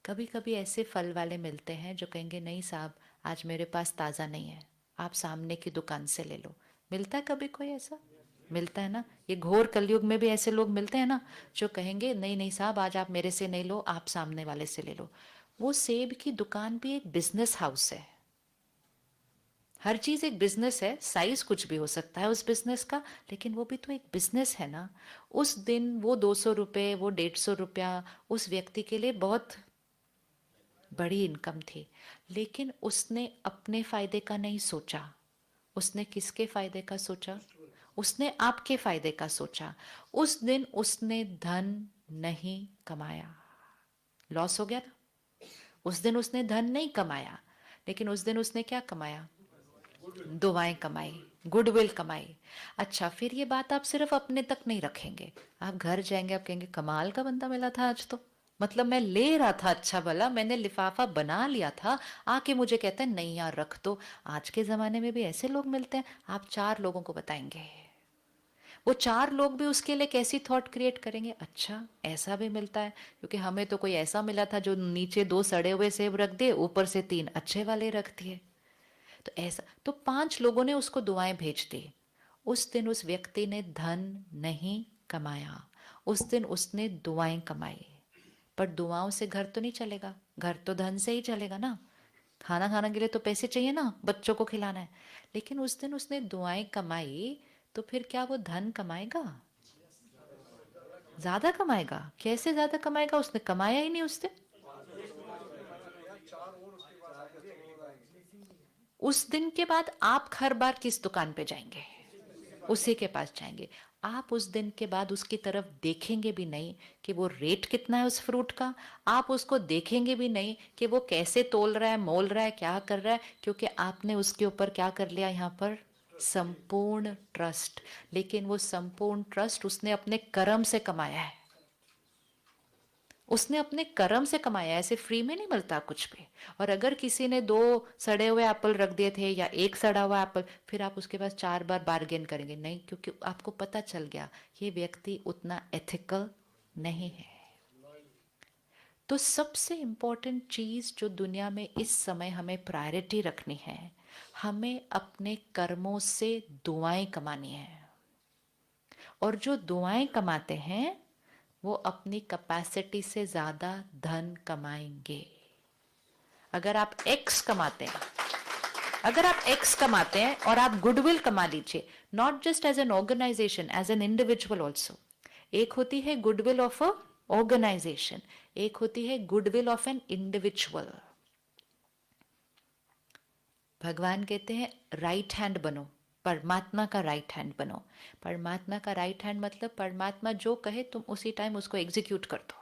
कभी कभी ऐसे फल वाले मिलते हैं जो कहेंगे नहीं साहब, आज मेरे पास ताज़ा नहीं है, आप सामने की दुकान से ले लो। मिलता है कभी कोई ऐसा? मिलता है ना। ये घोर कलयुग में भी ऐसे लोग मिलते हैं ना, जो कहेंगे नहीं नहीं साहब, आज आप मेरे से नहीं लो, आप सामने वाले से ले लो। वो सेब की दुकान भी एक बिजनेस हाउस है। हर चीज एक बिजनेस है, साइज कुछ भी हो सकता है उस बिजनेस का, लेकिन वो भी तो एक बिजनेस है ना। उस दिन वो 200 रुपये, वो 150 रुपया उस व्यक्ति के लिए बहुत बड़ी इनकम थी। लेकिन उसने अपने फायदे का नहीं सोचा, उसने किसके फायदे का सोचा? उसने आपके फायदे का सोचा। उस दिन उसने धन नहीं कमाया, लॉस हो गया ना। उस दिन उसने धन नहीं कमाया, लेकिन उस दिन उसने क्या कमाया? दुआएं कमाई, गुडविल कमाई। अच्छा, फिर ये बात आप सिर्फ अपने तक नहीं रखेंगे, आप घर जाएंगे, आप कहेंगे कमाल का बंदा मिला था आज तो। मतलब मैं ले रहा था अच्छा भला, मैंने लिफाफा बना लिया था, आके मुझे कहते हैं नहीं यार रख दो। आज के जमाने में भी ऐसे लोग मिलते हैं, आप 4 लोगों को बताएंगे, वो 4 लोग भी उसके लिए कैसी थॉट क्रिएट करेंगे, अच्छा ऐसा भी मिलता है। क्योंकि हमें तो कोई ऐसा मिला था जो नीचे 2 सड़े हुए सेब रख दिए, ऊपर से 3 अच्छे वाले रख दिए। तो ऐसा तो 5 लोगों ने उसको दुआएं भेज दी। उस दिन उस व्यक्ति ने धन नहीं कमाया, उस दिन उसने दुआएं कमाई। पर दुआओं से घर तो नहीं चलेगा, घर तो धन से ही चलेगा ना। खाना खाने के लिए तो पैसे चाहिए ना, बच्चों को खिलाना है। लेकिन उस दिन उसने दुआएं कमाई, तो फिर क्या वो धन कमाएगा? ज्यादा कमाएगा। कैसे ज्यादा कमाएगा? उसने कमाया ही नहीं उस दिन। उस दिन के बाद आप हर बार किस दुकान पे जाएंगे? उसी के पास जाएंगे। आप उस दिन के बाद उसकी तरफ देखेंगे भी नहीं कि वो रेट कितना है उस फ्रूट का। आप उसको देखेंगे भी नहीं कि वो कैसे तोल रहा है, मोल रहा है, क्या कर रहा है, क्योंकि आपने उसके ऊपर क्या कर लिया यहाँ पर? संपूर्ण ट्रस्ट। लेकिन वो संपूर्ण ट्रस्ट उसने अपने कर्म से कमाया है, उसने अपने कर्म से कमाया, ऐसे फ्री में नहीं मिलता कुछ भी। और अगर किसी ने 2 सड़े हुए एप्पल रख दिए थे या एक सड़ा हुआ एप्पल, फिर आप उसके पास 4 बार बार्गेन करेंगे नहीं, क्योंकि आपको पता चल गया ये व्यक्ति उतना एथिकल नहीं है। तो सबसे इंपॉर्टेंट चीज जो दुनिया में इस समय हमें प्रायोरिटी रखनी है, हमें अपने कर्मों से दुआएं कमानी है। और जो दुआएं कमाते हैं वो अपनी कैपेसिटी से ज्यादा धन कमाएंगे। अगर आप एक्स कमाते हैं, अगर आप एक्स कमाते हैं और आप गुडविल कमा लीजिए, not just as an organisation, as an individual also. एक होती है गुडविल ऑफ अ ऑर्गेनाइजेशन, एक होती है गुडविल ऑफ एन इंडिविजुअल। भगवान कहते हैं राइट हैंड बनो, परमात्मा का राइट हैंड बनो। परमात्मा का राइट हैंड मतलब परमात्मा जो कहे तुम उसी टाइम उसको एग्जीक्यूट कर दो।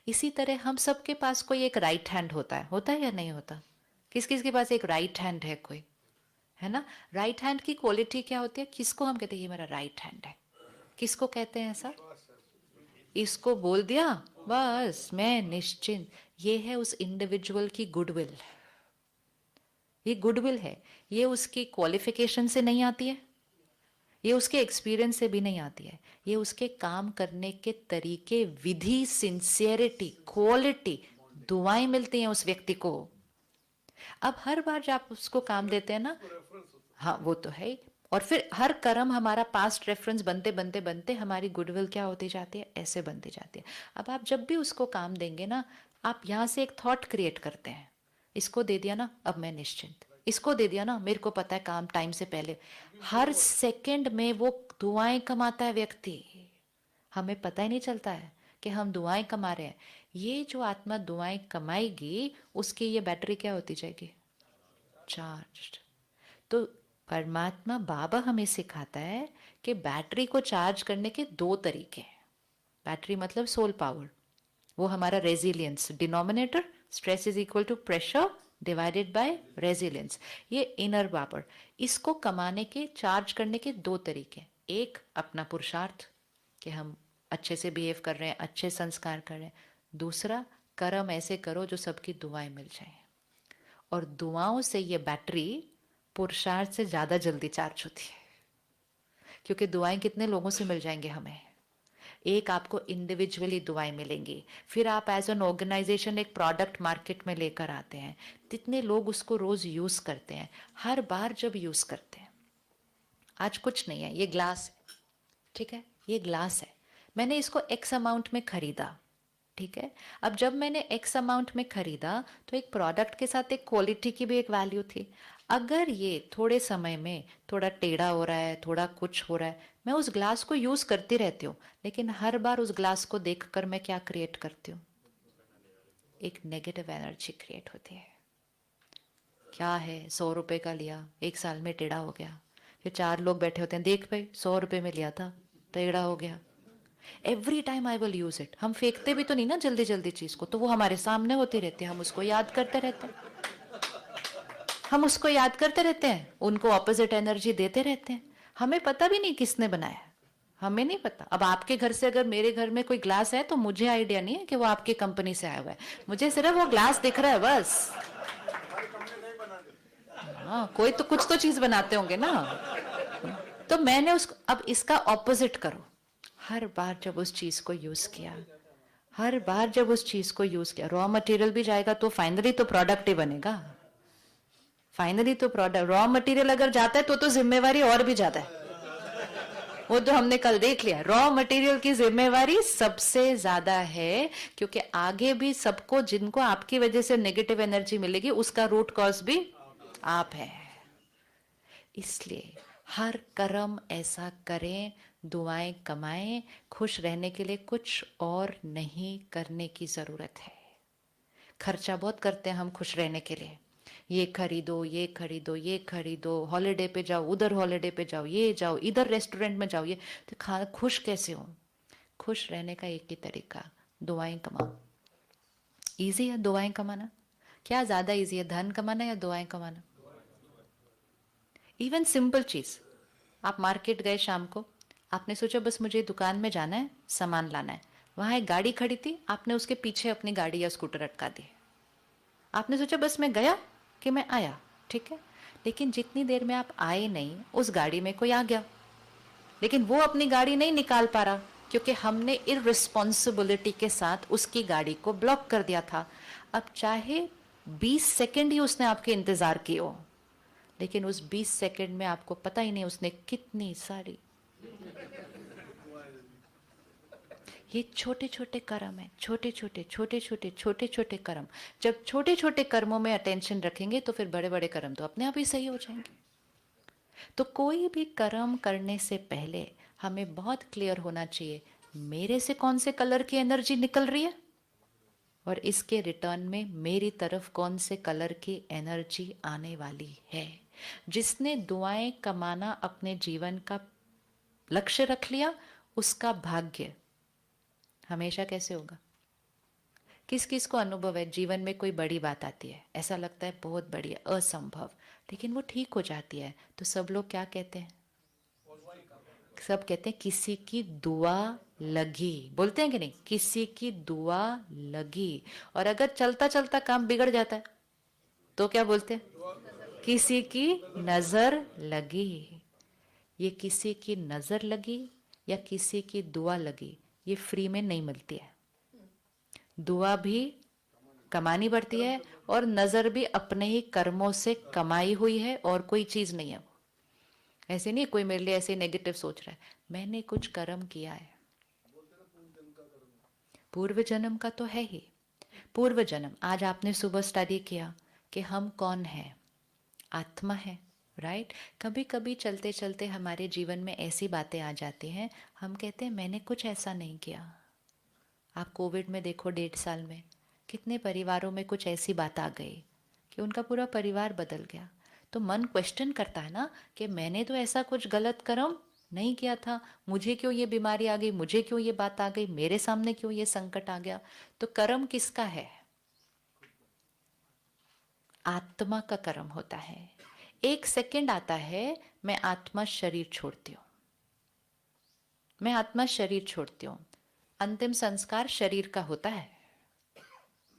इसी तरह हम सबके पास कोई एक राइट हैंड होता है या नहीं होता? किस किस के पास एक राइट हैंड है कोई? है ना। राइट हैंड की क्वालिटी क्या होती है? किसको हम कहते हैं ये मेरा राइट हैंड है? किसको कहते हैं ऐसा? इसको बोल दिया, बस मैं निश्चिंत। ये है उस इंडिविजुअल की गुडविल। ये गुडविल है, ये उसकी क्वालिफिकेशन से नहीं आती है, ये उसके एक्सपीरियंस से भी नहीं आती है, ये उसके काम करने के तरीके, विधि, सिंसियरिटी, क्वालिटी, दुआएं मिलती हैं उस व्यक्ति को। अब हर बार जब आप उसको काम देते हैं ना, हाँ वो तो है ही। और फिर हर कर्म हमारा पास्ट रेफरेंस बनते बनते बनते हमारी गुडविल क्या होती जाती है? ऐसे बनती जाती है। अब आप जब भी उसको काम देंगे ना, आप यहां से एक थॉट क्रिएट करते हैं, इसको दे दिया ना अब मैं निश्चिंत, इसको दे दिया ना मेरे को पता है काम टाइम से पहले। हर सेकंड में वो दुआएं कमाता है व्यक्ति, हमें पता ही नहीं चलता है कि हम दुआएं कमा रहे हैं। ये जो आत्मा दुआएं कमाएगी उसकी ये बैटरी क्या होती जाएगी? चार्ज। तो परमात्मा बाबा हमें सिखाता है कि बैटरी को चार्ज करने के 2 तरीके हैं। बैटरी मतलब सोल पावर, वो हमारा resilience, denominator stress is equal to pressure divided by resilience, ये इनर पावर। इसको कमाने के, चार्ज करने के 2 तरीके। एक अपना पुरुषार्थ कि हम अच्छे से बिहेव कर रहे हैं, अच्छे संस्कार कर रहे हैं। दूसरा, कर्म ऐसे करो जो सबकी दुआएं मिल जाए। और दुआओं से ये बैटरी पुरुषार्थ से ज्यादा जल्दी चार्ज होती है, क्योंकि दुआएं कितने लोगों से मिल जाएंगे हमें। एक आपको इंडिविजुअली दुआएं मिलेंगी, फिर आप एज एन ऑर्गेनाइजेशन एक प्रोडक्ट मार्केट में लेकर आते हैं, कितने लोग उसको रोज यूज करते हैं, हर बार जब यूज करते हैं। आज कुछ नहीं है, ये ग्लास है, ठीक है, ये ग्लास है, मैंने इसको एक्स अमाउंट में खरीदा, ठीक है। अब जब मैंने एक्स अमाउंट में खरीदा तो एक प्रोडक्ट के साथ एक क्वालिटी की भी एक वैल्यू थी। अगर ये थोड़े समय में थोड़ा टेढ़ा हो रहा है, थोड़ा कुछ हो रहा है, मैं उस ग्लास को यूज करती रहती हूँ, लेकिन हर बार उस ग्लास को देखकर मैं क्या क्रिएट करती हूँ, एक नेगेटिव एनर्जी क्रिएट होती है। क्या है, 100 रुपए का लिया, एक साल में टेढ़ा हो गया, फिर 4 लोग बैठे होते हैं, देख भाई 100 रुपए में लिया था, टेढ़ा हो गया। Every time I will use it. हम फेंकते भी तो नहीं ना जल्दी जल्दी चीज को, तो वो हमारे सामने होती रहती है, हम उसको याद करते रहते हैं, हम उसको याद करते रहते हैं, उनको ऑपोजिट एनर्जी देते रहते हैं। हमें पता भी नहीं किसने बनाया, हमें नहीं पता। अब आपके घर से अगर मेरे घर में कोई ग्लास है तो मुझे आइडिया नहीं है कि वो आपकी कंपनी से आया हुआ है, मुझे सिर्फ वो ग्लास दिख रहा है बस। हाँ, कोई तो कुछ तो चीज बनाते होंगे ना। तो मैंने उसको, अब इसका ऑपोजिट करो, हर बार जब उस चीज को यूज किया, हर बार जब उस चीज को यूज किया, रॉ मटेरियल भी जाएगा तो फाइनली तो प्रोडक्ट ही बनेगा, फाइनली तो प्रोडक्ट। रॉ मटेरियल अगर जाता है तो जिम्मेवारी और भी ज्यादा है, वो तो हमने कल देख लिया, रॉ मटेरियल की जिम्मेवारी सबसे ज्यादा है, क्योंकि आगे भी सबको, जिनको आपकी वजह से नेगेटिव एनर्जी मिलेगी, उसका रूट कॉज भी आप है। इसलिए हर कर्म ऐसा करें, दुआएं कमाएं, खुश रहने के लिए कुछ और नहीं करने की जरूरत है। खर्चा बहुत करते हैं हम खुश रहने के लिए, ये खरीदो, ये खरीदो, ये खरीदो, हॉलीडे पे जाओ, उधर हॉलीडे पे जाओ, ये जाओ, इधर रेस्टोरेंट में जाओ, ये तो खुश कैसे हो? खुश रहने का एक ही तरीका, दुआएं कमाओ। इजी है दुआएं कमाना? क्या ज्यादा इजी है, धन कमाना या दुआएं कमाना? इवन सिंपल चीज, आप मार्केट गए शाम को, आपने सोचा बस मुझे दुकान में जाना है, सामान लाना है, वहां एक गाड़ी खड़ी थी, आपने उसके पीछे अपनी गाड़ी या स्कूटर अटका दी, आपने सोचा बस मैं गया कि मैं आया, ठीक है, लेकिन जितनी देर में आप आए नहीं, उस गाड़ी में कोई आ गया, लेकिन वो अपनी गाड़ी नहीं निकाल पा रहा, क्योंकि हमने इररिस्पॉन्सिबिलिटी के साथ उसकी गाड़ी को ब्लॉक कर दिया था। अब चाहे 20 सेकंड ही उसने आपके इंतजार किए हो, लेकिन उस 20 सेकंड में आपको पता ही नहीं उसने कितनी सारी, ये छोटे छोटे कर्म है, छोटे छोटे छोटे छोटे छोटे छोटे कर्म। जब छोटे छोटे कर्मों में अटेंशन रखेंगे तो फिर बड़े बड़े कर्म तो अपने आप ही सही हो जाएंगे। तो कोई भी कर्म करने से पहले हमें बहुत क्लियर होना चाहिए, मेरे से कौन से कलर की एनर्जी निकल रही है, और इसके रिटर्न में मेरी तरफ कौन से कलर की एनर्जी आने वाली है। जिसने दुआएं कमाना अपने जीवन का लक्ष्य रख लिया, उसका भाग्य हमेशा कैसे होगा? किस किस को अनुभव है, जीवन में कोई बड़ी बात आती है, ऐसा लगता है बहुत बड़ी है, असंभव, लेकिन वो ठीक हो जाती है, तो सब लोग क्या कहते हैं? सब कहते हैं किसी की दुआ लगी, बोलते हैं कि नहीं, किसी की दुआ लगी। और अगर चलता चलता काम बिगड़ जाता है तो क्या बोलते हैं? किसी की नजर लगी। ये किसी की नजर लगी या किसी की दुआ लगी, ये फ्री में नहीं मिलती है। दुआ भी कमानी पड़ती है, और नजर भी अपने ही कर्मों से कमाई हुई है, और कोई चीज नहीं है। ऐसे नहीं कोई मेरे लिए ऐसे नेगेटिव सोच रहा है, मैंने कुछ कर्म किया है, पूर्व जन्म का तो है ही। पूर्व जन्म, आज आपने सुबह स्टडी किया कि हम कौन है, आत्मा है, राइट। कभी कभी चलते चलते हमारे जीवन में ऐसी बातें आ जाती हैं, हम कहते हैं मैंने कुछ ऐसा नहीं किया। आप कोविड में देखो, 1.5 साल में कितने परिवारों में कुछ ऐसी बात आ गई कि उनका पूरा परिवार बदल गया। तो मन क्वेश्चन करता है ना कि मैंने तो ऐसा कुछ गलत कर्म नहीं किया था, मुझे क्यों ये बीमारी आ गई, मुझे क्यों ये बात आ गई, मेरे सामने क्यों ये संकट आ गया। तो कर्म किसका है? आत्मा का कर्म होता है। एक सेकंड आता है, मैं आत्मा शरीर छोड़ती हूँ, मैं आत्मा शरीर छोड़ती हूँ, अंतिम संस्कार शरीर का होता है,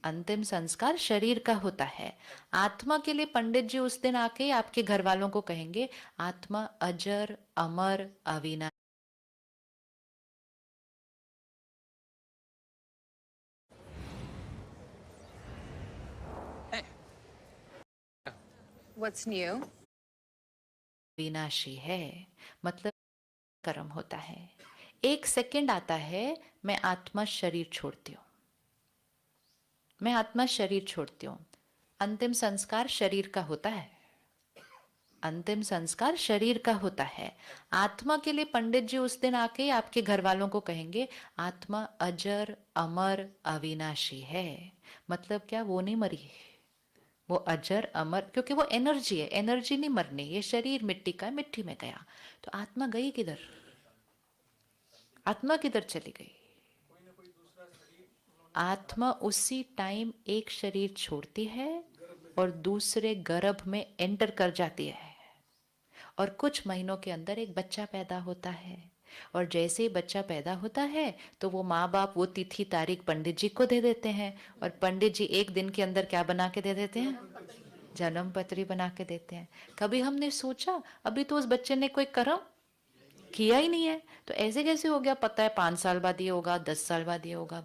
अंतिम संस्कार शरीर का होता है। आत्मा के लिए पंडित जी उस दिन आके आपके घर वालों को कहेंगे, आत्मा अजर अमर अविनाशी What's new? विनाशी है, मतलब कर्म होता है। एक सेकंड आता है, मैं आत्मा शरीर छोड़ती हूँ, मैं आत्मा शरीर छोड़ती हूँ। अंतिम संस्कार शरीर का होता है, अंतिम संस्कार शरीर का होता है। आत्मा के लिए पंडित जी उस दिन आके आपके घर वालों को कहेंगे आत्मा अजर अमर अविनाशी है। मतलब क्या, वो नहीं मरी, वो अजर अमर, क्योंकि वो एनर्जी है, एनर्जी नहीं मरनी। ये शरीर मिट्टी का है, मिट्टी में गया। तो आत्मा गई किधर, आत्मा किधर चली गई? आत्मा उसी टाइम एक शरीर छोड़ती है और दूसरे गर्भ में एंटर कर जाती है, और कुछ महीनों के अंदर एक बच्चा पैदा होता है। और जैसे ही बच्चा पैदा होता है तो वो माँ बाप वो तिथि तारीख पंडित जी को दे देते हैं, और पंडित जी एक दिन के अंदर क्या बना के दे देते हैं? जन्म पत्री बना के देते हैं। कभी हमने सोचा, अभी तो उस बच्चे ने कोई कर्म किया ही नहीं है, तो ऐसे कैसे हो गया? पता है 5 साल बाद ये होगा, 10 साल बाद ये होगा।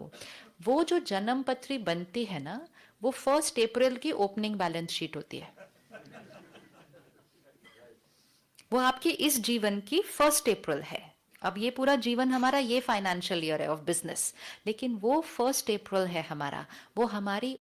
वो जो जन्म पत्री बनती है ना, वो 1 अप्रैल की ओपनिंग बैलेंस शीट होती है। वो आपकी इस जीवन की 1 अप्रैल है। अब ये पूरा जीवन हमारा ये फाइनेंशियल ईयर है ऑफ बिजनेस, लेकिन वो 1 अप्रैल है हमारा, वो हमारी